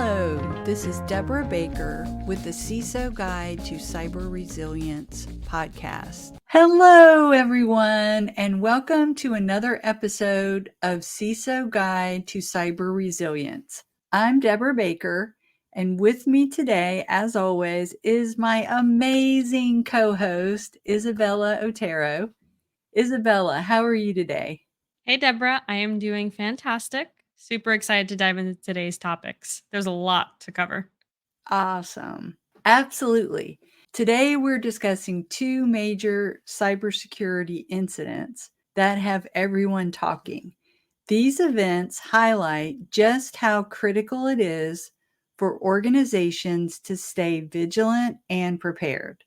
Hello, this is Debra Baker with the CISO Guide to Cyber Resilience podcast. Hello, everyone, and welcome to another episode of CISO Guide to Cyber Resilience. I'm Debra Baker, and with me today, as always, is my amazing co-host, Isabella Otero. Isabella, how are you today? Hey, Debra. I am doing fantastic. Super excited to dive into today's topics. There's a lot to cover. Awesome. Absolutely. Today, we're discussing two major cybersecurity incidents that have everyone talking. These events highlight just how critical it is for organizations to stay vigilant and prepared.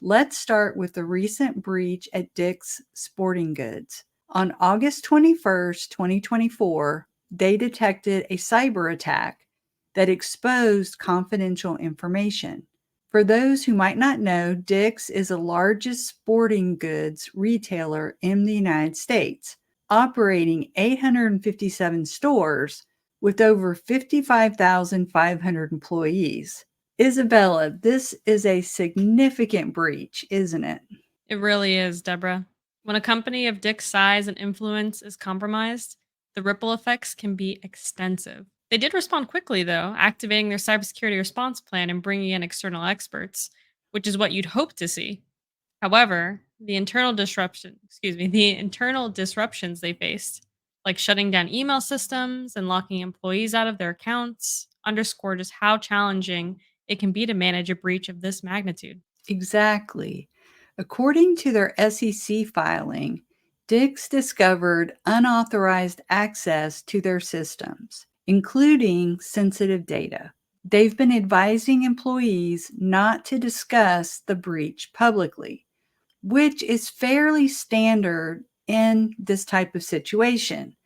Let's start with the recent breach at Dick's Sporting Goods. On August 21st, 2024, they detected a cyber attack that exposed confidential information. For those who might not know, Dick's is the largest sporting goods retailer in the United States, operating 857 stores with over 55,500 employees. Isabella, this is a significant breach, isn't it? It really is, Debra. When a company of Dick's size and influence is compromised, the ripple effects can be extensive. They did respond quickly, though, activating their cybersecurity response plan and bringing in external experts, which is what you'd hope to see. However, the internal disruptions they faced, like shutting down email systems and locking employees out of their accounts, underscore just how challenging it can be to manage a breach of this magnitude. Exactly. According to their SEC filing, Dick's discovered unauthorized access to their systems, including sensitive data. They've been advising employees not to discuss the breach publicly, which is fairly standard in this type of situation.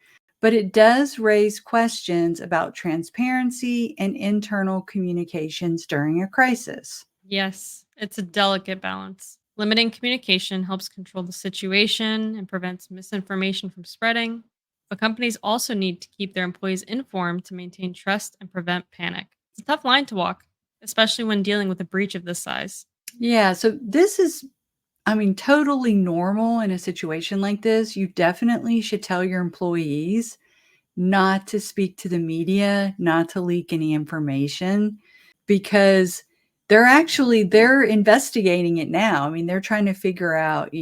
But it does raise questions about transparency and internal communications during a crisis. Yes, it's a delicate balance. Limiting communication helps control the situation and prevents misinformation from spreading, but companies also need to keep their employees informed to maintain trust and prevent panic. It's a tough line to walk, especially when dealing with a breach of this size. Yeah, so this is, totally normal in a situation like this. You definitely should tell your employees not to speak to the media, not to leak any information, because they're investigating it now. They're trying to figure out,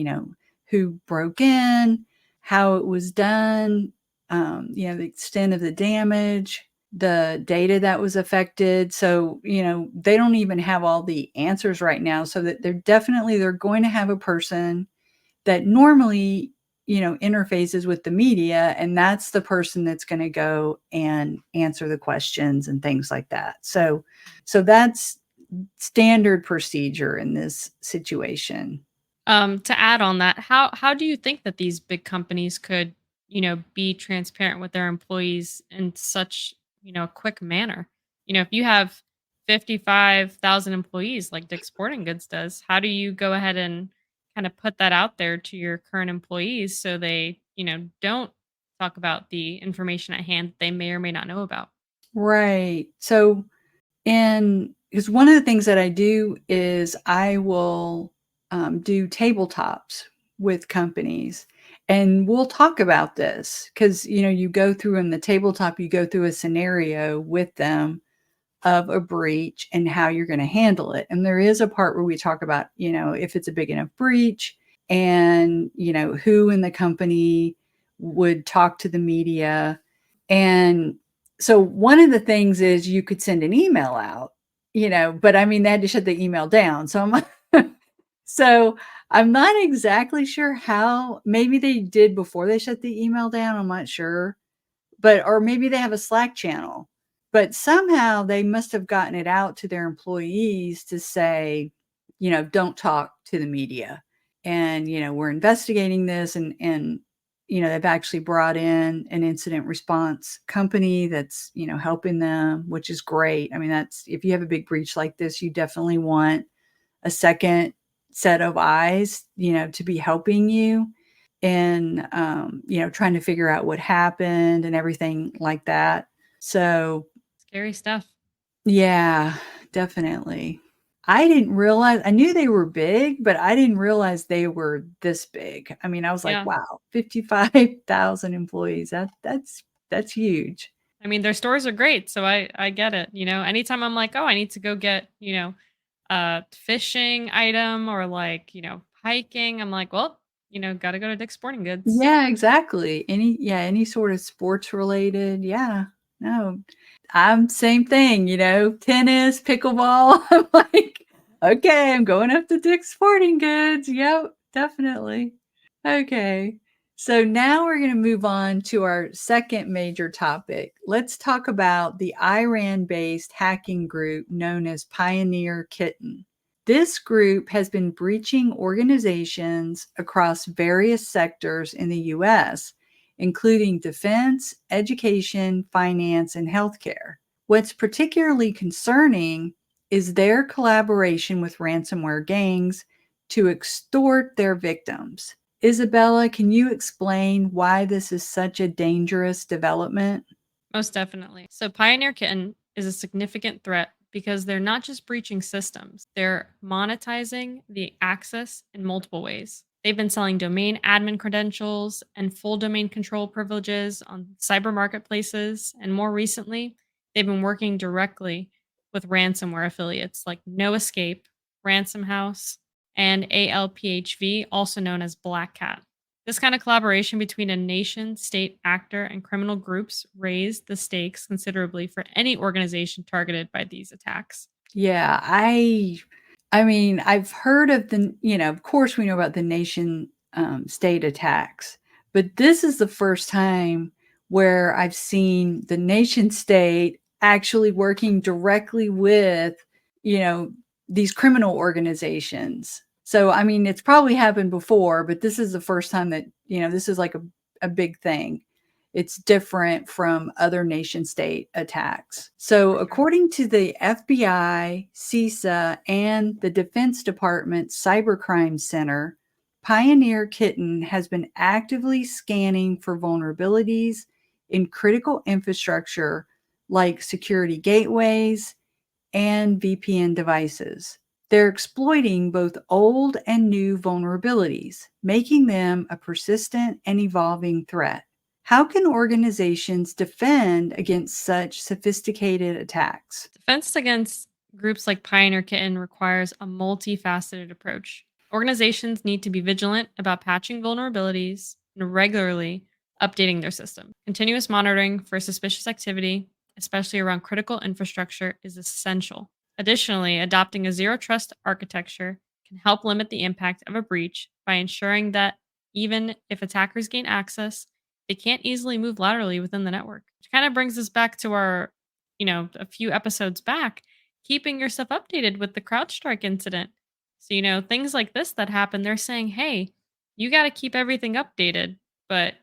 who broke in, how it was done, the extent of the damage, the data that was affected. So, they don't even have all the answers right now. So that they're going to have a person that normally, interfaces with the media, and that's the person that's going to go and answer the questions and things like that. So that's standard procedure in this situation. To add on that, how do you think that these big companies could, be transparent with their employees in such, a quick manner? If you have 55,000 employees like Dick's Sporting Goods does, how do you go ahead and kind of put that out there to your current employees so they, don't talk about the information at hand that they may or may not know about? Right. So, and because one of the things that I do is I will do tabletops with companies, and we'll talk about this because, you go through in the tabletop, you go through a scenario with them of a breach and how you're going to handle it. And there is a part where we talk about, if it's a big enough breach and, who in the company would talk to the media. And so one of the things is you could send an email out, but they had to shut the email down. So I'm not exactly sure how. Maybe they did before they shut the email down. I'm not sure. Or maybe they have a Slack channel, but somehow they must have gotten it out to their employees to say, don't talk to the media. And, we're investigating this, and they've actually brought in an incident response company that's, helping them, which is great. That's, if you have a big breach like this, you definitely want a second set of eyes, to be helping you and, trying to figure out what happened and everything like that. So, Scary stuff. Yeah, definitely. I didn't realize, I knew they were big, but I didn't realize they were this big. I mean, I was like, Yeah. wow, 55,000 employees. That's huge. I mean, their stores are great, so I get it. Anytime I'm like, oh, I need to go get a fishing item or like hiking, I'm like, well, got to go to Dick's Sporting Goods. Yeah, exactly. Any sort of sports related. Yeah. No. I'm same thing, tennis, pickleball. I'm like, okay, I'm going up to Dick's Sporting Goods. Yep, definitely. Okay. So now we're going to move on to our second major topic. Let's talk about the Iran-based hacking group known as Pioneer Kitten. This group has been breaching organizations across various sectors in the US, including defense, education, finance, and healthcare. What's particularly concerning is their collaboration with ransomware gangs to extort their victims. Isabella, can you explain why this is such a dangerous development? Most definitely. So Pioneer Kitten is a significant threat because they're not just breaching systems, they're monetizing the access in multiple ways. They've been selling domain admin credentials and full domain control privileges on cyber marketplaces. And more recently, they've been working directly with ransomware affiliates like No Escape, Ransom House, and ALPHV, also known as Black Cat. This kind of collaboration between a nation, state actor, and criminal groups raised the stakes considerably for any organization targeted by these attacks. Yeah, I mean, I've heard of of course we know about the nation state attacks, but this is the first time where I've seen the nation state actually working directly with, you know, these criminal organizations. So, I mean, it's probably happened before, but this is the first time that, this is like a big thing. It's different from other nation state attacks. So, For sure. according to the FBI, CISA, and the Defense Department Cybercrime Center, Pioneer Kitten has been actively scanning for vulnerabilities in critical infrastructure like security gateways and VPN devices. They're exploiting both old and new vulnerabilities, making them a persistent and evolving threat. How can organizations defend against such sophisticated attacks? Defense against groups like Pioneer Kitten requires a multifaceted approach. Organizations need to be vigilant about patching vulnerabilities and regularly updating their system. Continuous monitoring for suspicious activity, especially around critical infrastructure, is essential. Additionally, adopting a zero trust architecture can help limit the impact of a breach by ensuring that even if attackers gain access, they can't easily move laterally within the network. Which kind of brings us back to our a few episodes back, keeping yourself updated with the CrowdStrike incident. So, things like this that happen, they're saying, hey, you got to keep everything updated. But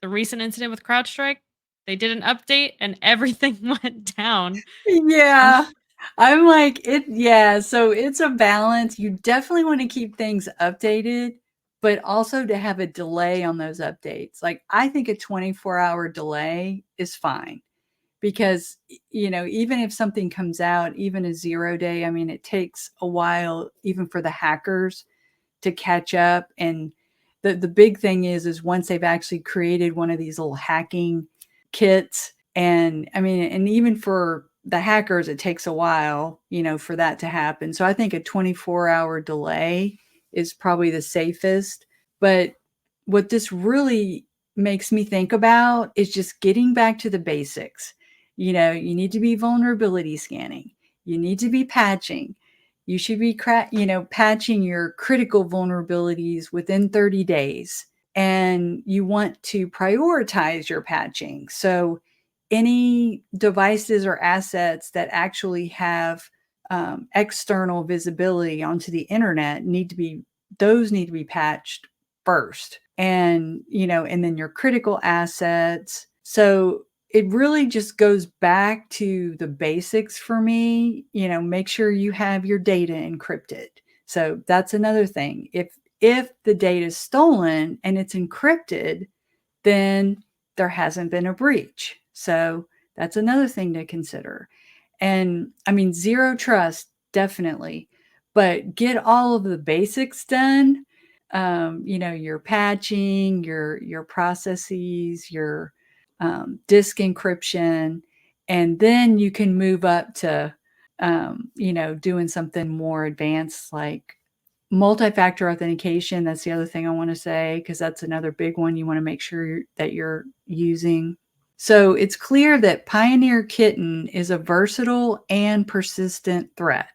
the recent incident with CrowdStrike, they did an update and everything went down. So, Yeah. I'm like, yeah, so it's a balance. You definitely want to keep things updated, but also to have a delay on those updates. Like, I think a 24-hour delay is fine because, even if something comes out, even a 0 day, I mean, it takes a while, even for the hackers to catch up. And the big thing is once they've actually created one of these little hacking kits, and I mean, and even for the hackers, it takes a while, for that to happen. So I think a 24-hour delay is probably the safest. But what this really makes me think about is just getting back to the basics. You need to be vulnerability scanning. You need to be patching. You should be patching your critical vulnerabilities within 30 days. And you want to prioritize your patching. So any devices or assets that actually have external visibility onto the internet need to be patched first. And then your critical assets. So it really just goes back to the basics for me. Make sure you have your data encrypted. So that's another thing. If the data is stolen and it's encrypted, then there hasn't been a breach. So that's another thing to consider. And I mean, zero trust, definitely, but get all of the basics done. Your patching, your processes, your disk encryption, and then you can move up to doing something more advanced like multi-factor authentication. That's the other thing I want to say, because that's another big one you want to make sure that you're using. So it's clear that Pioneer Kitten is a versatile and persistent threat.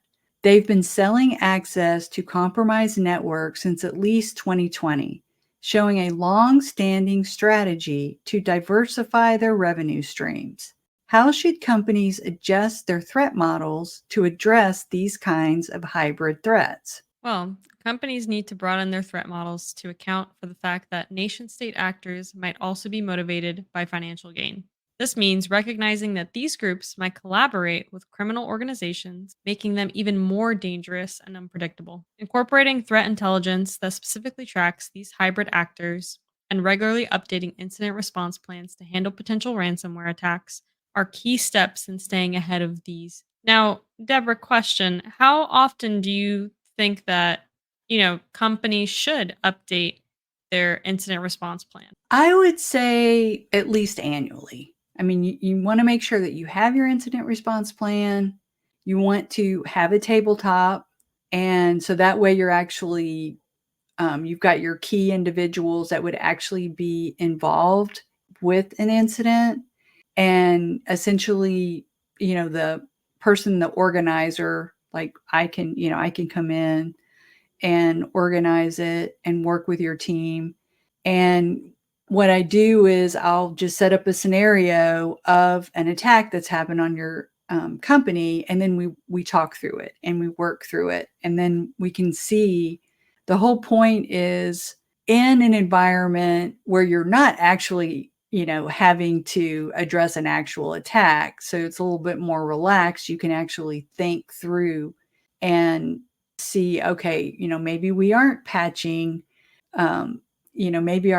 They've been selling access to compromised networks since at least 2020, showing a long-standing strategy to diversify their revenue streams. How should companies adjust their threat models to address these kinds of hybrid threats? Well, companies need to broaden their threat models to account for the fact that nation state actors might also be motivated by financial gain. This means recognizing that these groups might collaborate with criminal organizations, making them even more dangerous and unpredictable. Incorporating threat intelligence that specifically tracks these hybrid actors and regularly updating incident response plans to handle potential ransomware attacks are key steps in staying ahead of these. Now, Deborah, question: how often do you think that, companies should update their incident response plan? I would say at least annually. I mean, you want to make sure that you have your incident response plan. You want to have a tabletop. And so that way you're actually, you've got your key individuals that would actually be involved with an incident. And essentially, the person, the organizer, like I can come in and organize it and work with your team. And what I do is I'll just set up a scenario of an attack that's happened on your company, and then we talk through it and we work through it, and then we can see the whole point is in an environment where you're not actually having to address an actual attack, so it's a little bit more relaxed. You can actually think through and see, okay, maybe we aren't patching, maybe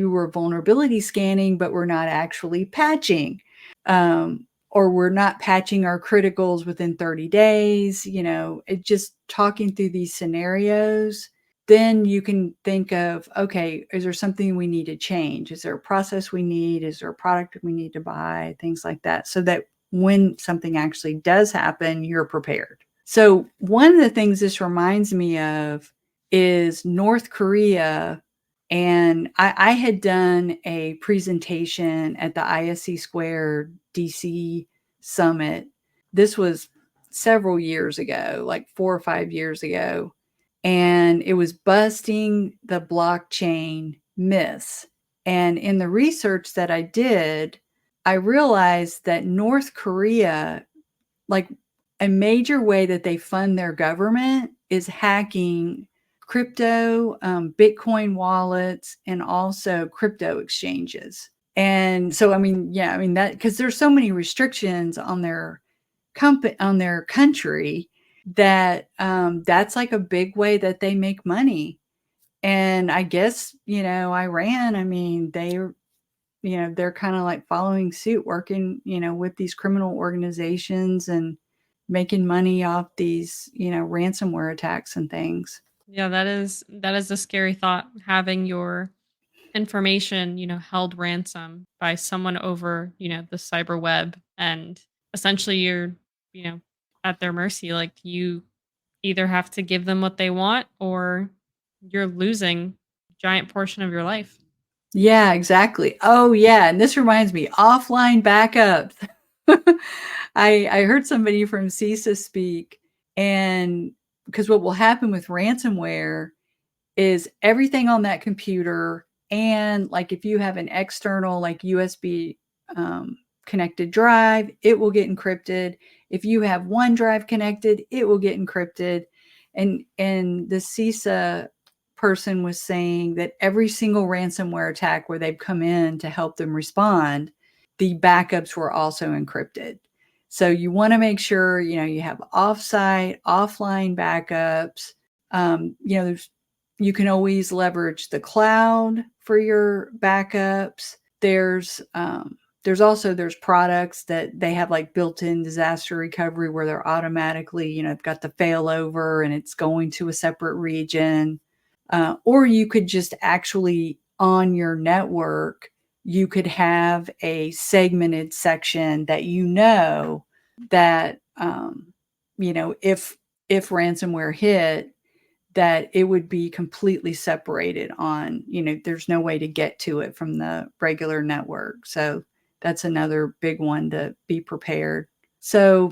we're vulnerability scanning, but we're not actually patching, or we're not patching our criticals within 30 days. It just talking through these scenarios. Then you can think of, okay, is there something we need to change? Is there a process we need? Is there a product we need to buy? Things like that, so that when something actually does happen, you're prepared. So one of the things this reminds me of is North Korea. And I had done a presentation at the ISC Square DC Summit. This was several years ago, like 4 or 5 years ago. And it was busting the blockchain myths. And in the research that I did, I realized that North Korea, like, a major way that they fund their government is hacking crypto, Bitcoin wallets, and also crypto exchanges. And so, I mean, yeah, I mean that because there's so many restrictions on their on their country that that's like a big way that they make money. And I guess Iran. I mean, they're kind of like following suit, working, with these criminal organizations and making money off these, ransomware attacks and things. Yeah, that is a scary thought, having your information, held ransom by someone over, the cyber web, and essentially you're, you know, at their mercy. Like, you either have to give them what they want, or you're losing a giant portion of your life. Yeah, exactly. Oh, yeah. And this reminds me, offline backups. I heard somebody from CISA speak, and because what will happen with ransomware is everything on that computer, and like if you have an external like USB connected drive, it will get encrypted. If you have OneDrive connected, it will get encrypted. And the CISA person was saying that every single ransomware attack where they've come in to help them respond, the backups were also encrypted. So you want to make sure you have offsite, offline backups. You can always leverage the cloud for your backups. There's there's products that they have like built-in disaster recovery where they're automatically, they've got the failover and it's going to a separate region. Or you could just actually on your network, you could have a segmented section that that if ransomware hit, that it would be completely separated on, there's no way to get to it from the regular network. So that's another big one to be prepared. So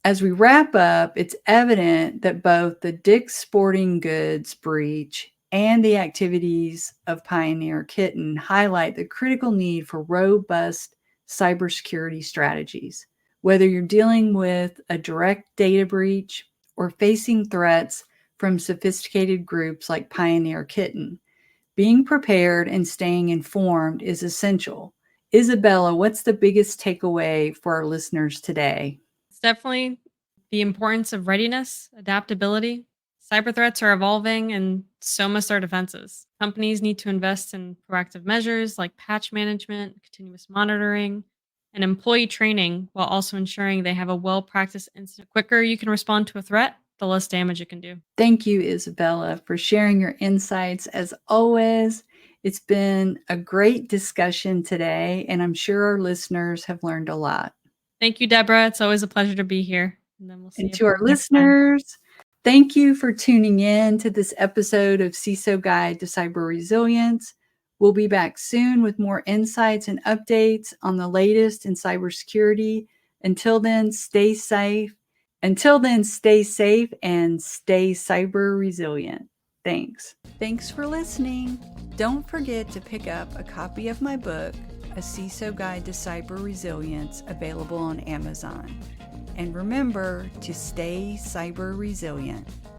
as we wrap up, it's evident that both the Dick's Sporting Goods breach and the activities of Pioneer Kitten highlight the critical need for robust cybersecurity strategies. Whether you're dealing with a direct data breach or facing threats from sophisticated groups like Pioneer Kitten, being prepared and staying informed is essential. Isabella, what's the biggest takeaway for our listeners today? It's definitely the importance of readiness, adaptability. Cyber threats are evolving, and so must our defenses. Companies need to invest in proactive measures like patch management, continuous monitoring, and employee training, while also ensuring they have a well practiced incident. The quicker you can respond to a threat, the less damage it can do. Thank you, Isabella, for sharing your insights. As always, it's been a great discussion today, and I'm sure our listeners have learned a lot. Thank you, Debra. It's always a pleasure to be here. And then we'll see And you to our next time. listeners, thank you for tuning in to this episode of CISO Guide to Cyber Resilience. We'll be back soon with more insights and updates on the latest in cybersecurity. Until then, stay safe. Until then, stay safe and stay cyber resilient. Thanks. Thanks for listening. Don't forget to pick up a copy of my book, A CISO Guide to Cyber Resilience, available on Amazon. And remember to stay cyber resilient.